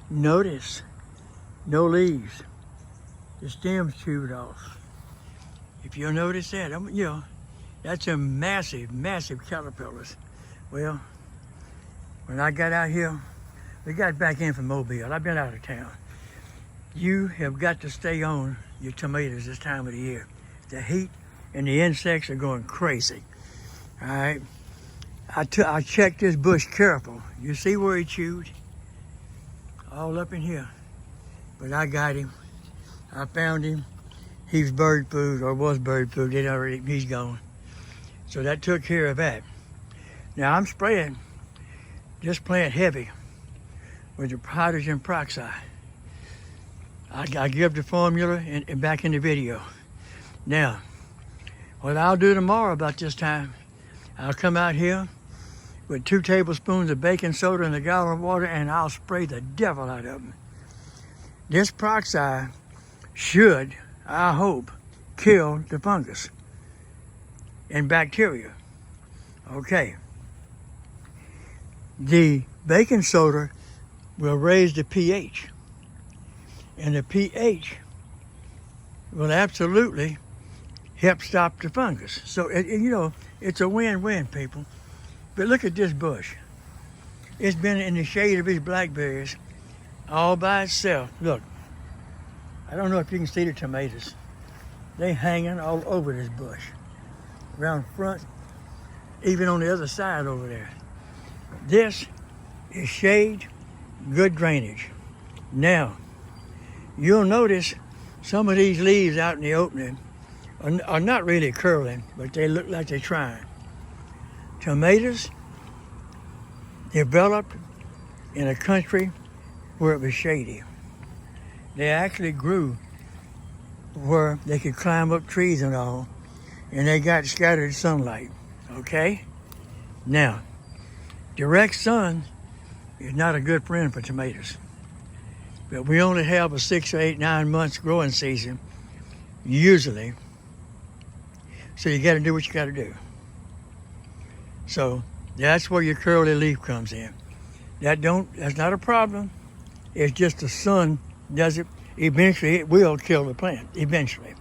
Notice, no leaves. The stem's chewed off. If you'll notice that, that's a massive, massive caterpillars. Well, when I got out here, we got back in from Mobile. I've been out of town. You have got to stay on your tomatoes this time of the year. The heat and the insects are going crazy. All right. I checked this bush careful. You see where he chewed? All up in here. But I got him. I found him. He's bird food, or was bird food. He's gone. So that took care of that. Now I'm spraying this plant heavy with the hydrogen peroxide. I give the formula and back in the video. Now, what I'll do tomorrow about this time, I'll come out here with 2 tablespoons of baking soda in a gallon of water, and I'll spray the devil out of them. This peroxide should, I hope, kill the fungus and bacteria. Okay. The baking soda will raise the pH, and the pH will absolutely help stop the fungus. So, it's a win-win, people. But look at this bush. It's been in the shade of these blackberries all by itself. Look, I don't know if you can see the tomatoes. They hanging all over this bush. Around front, even on the other side over there. This is shade, good drainage. Now, you'll notice some of these leaves out in the opening are not really curling, but they look like they're trying. Tomatoes developed in a country where it was shady. They actually grew where they could climb up trees and all, and they got scattered sunlight, okay? Now, direct sun is not a good friend for tomatoes, but we only have a 6 or 8, 9 months growing season, usually, so you gotta do what you gotta do. So that's where your curly leaf comes in. That's not a problem. It's just the sun does it. Eventually it will kill the plant, eventually.